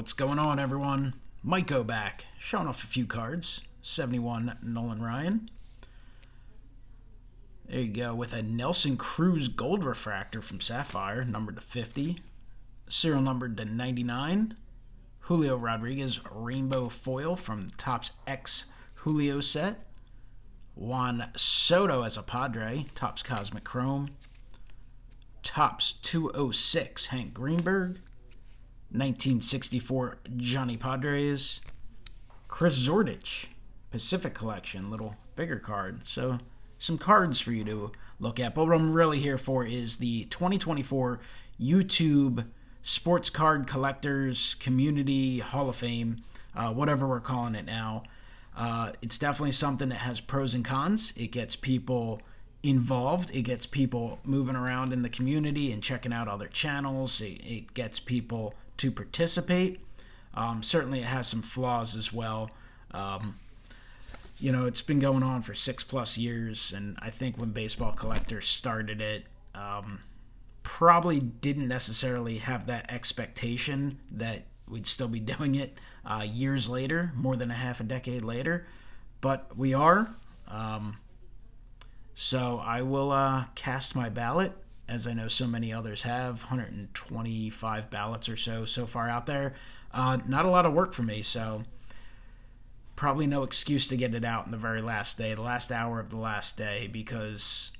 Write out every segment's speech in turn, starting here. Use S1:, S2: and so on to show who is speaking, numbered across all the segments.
S1: What's going on, everyone? Mike go back, showing off a few cards. 71 Nolan Ryan. There you go, with a Nelson Cruz Gold Refractor from Sapphire, numbered to 50. Serial numbered to 99. Julio Rodriguez Rainbow Foil from Topps X Julio set. Juan Soto as a Padre, Topps Cosmic Chrome. Topps 206 Hank Greenberg. 1964 Johnny Padres. Chris Zordich, Pacific Collection, little bigger card. So some cards for you to look at. But what I'm really here for is the 2024 YouTube Sports Card Collectors Community Hall of Fame, whatever we're calling it now. It's definitely something that has pros and cons. It gets people involved. It gets people moving around in the community and checking out other channels. It gets people to participate. Certainly it has some flaws as well. It's been going on for 6+ years, and I think when Baseball Collectors started it, probably didn't necessarily have that expectation that we'd still be doing it years later, more than a half a decade later, but we are. So I will cast my ballot, as I know so many others have. 125 ballots or so far out there. Not a lot of work for me, so probably no excuse to get it out in the very last day, the last hour of the last day, because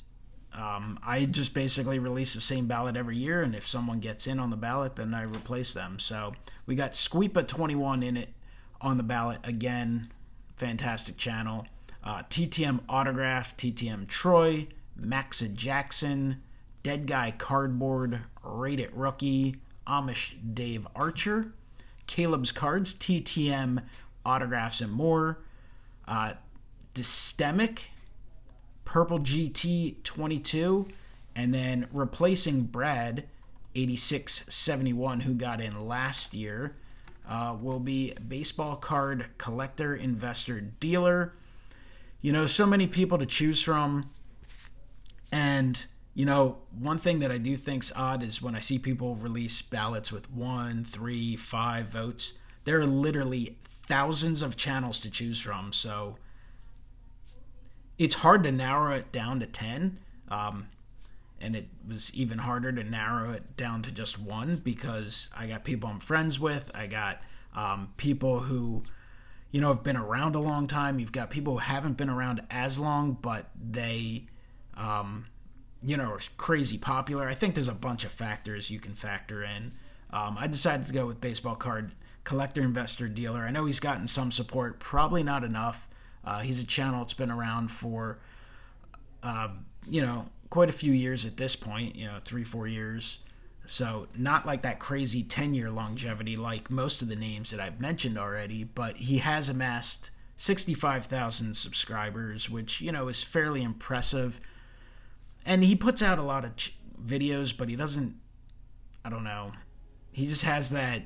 S1: I just basically release the same ballot every year, and if someone gets in on the ballot, then I replace them. So we got Squeepa 21 in it on the ballot again. Fantastic channel. TTM Autograph, TTM Troy, Maxa Jackson, Dead Guy Cardboard, Rate It Rookie, Amish Dave Archer, Caleb's Cards, TTM Autographs and more, Dystemic, Purple GT 22, and then replacing Brad 8671, who got in last year, will be Baseball Card Collector Investor Dealer. So many people to choose from, and one thing that I do think's odd is when I see people release ballots with 1, 3, 5 votes. There are literally thousands of channels to choose from, so it's hard to narrow it down to 10, and it was even harder to narrow it down to just one, because I got people I'm friends with, I got people who have been around a long time. You've got people who haven't been around as long, but they are crazy popular. I think there's a bunch of factors you can factor in. I decided to go with Baseball Card Collector Investor Dealer. I know he's gotten some support, probably not enough. He's a channel that's been around for quite a few years at this point, 3-4 years. So not like that crazy 10-year longevity like most of the names that I've mentioned already, but he has amassed 65,000 subscribers, which, is fairly impressive. And he puts out a lot of videos, but he doesn't, I don't know, he just has that,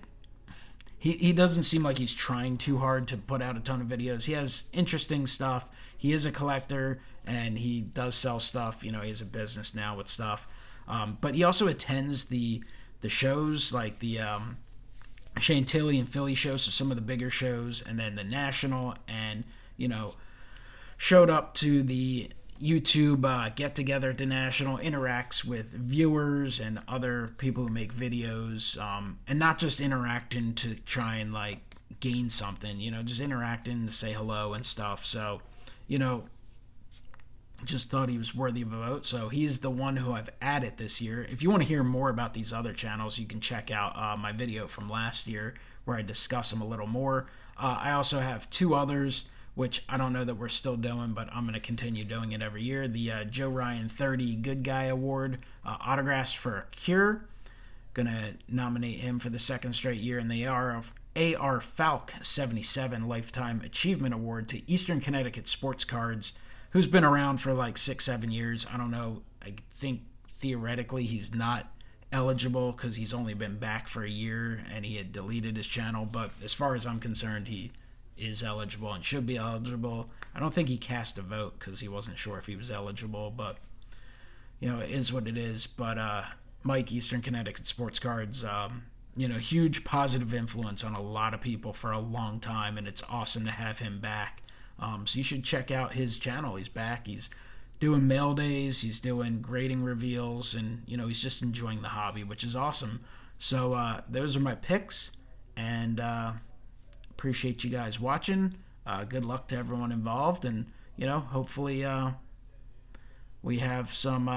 S1: he doesn't seem like he's trying too hard to put out a ton of videos. He has interesting stuff. He is a collector, and he does sell stuff. He has a business now with stuff. But he also attends the shows, like the Chantilly and Philly shows, so some of the bigger shows, and then the National, and, showed up to the YouTube get-together at the National, interacts with viewers and other people who make videos, and not just interacting to try and, gain something, just interacting to say hello and stuff. So, just thought he was worthy of a vote, so he's the one who I've added this year. If you want to hear more about these other channels, you can check out my video from last year where I discuss them a little more. I also have 2 others, which I don't know that we're still doing, but I'm going to continue doing it every year. The Joe Ryan 30 Good Guy Award, Autographs for a Cure. Going to nominate him for the 2nd straight year, and the AR Falk 77 Lifetime Achievement Award to Eastern Connecticut Sports Cards, who's been around for 6-7 years. I don't know. I think theoretically he's not eligible because he's only been back for a year and he had deleted his channel. But as far as I'm concerned, he is eligible and should be eligible. I don't think he cast a vote because he wasn't sure if he was eligible. But, it is what it is. But Mike, Eastern Connecticut Sports Cards, huge positive influence on a lot of people for a long time, and it's awesome to have him back. So you should check out his channel. He's back. He's doing mail days. He's doing grading reveals, and he's just enjoying the hobby, which is awesome. So those are my picks, and appreciate you guys watching. Good luck to everyone involved, and hopefully we have some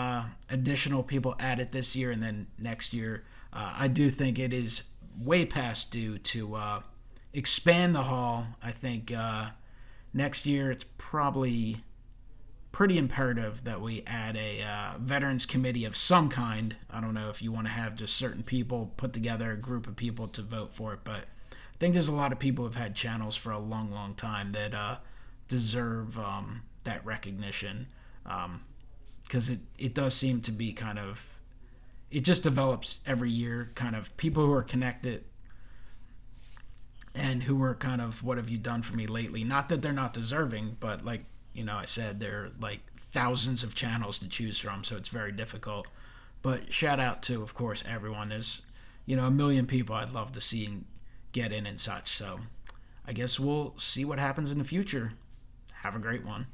S1: additional people added this year, and then next year I do think it is way past due to expand the hall. I think next year it's probably pretty imperative that we add a veterans committee of some kind. I don't know if you want to have just certain people put together a group of people to vote for it, but I think there's a lot of people who've had channels for a long, long time that deserve that recognition, because it does seem to be kind of, it just develops every year, kind of people who are connected and who are kind of, what have you done for me lately? Not that they're not deserving, but like I said, there are like thousands of channels to choose from, so it's very difficult. But shout out to, of course, everyone. There's a million people I'd love to see get in and such. So I guess we'll see what happens in the future. Have a great one.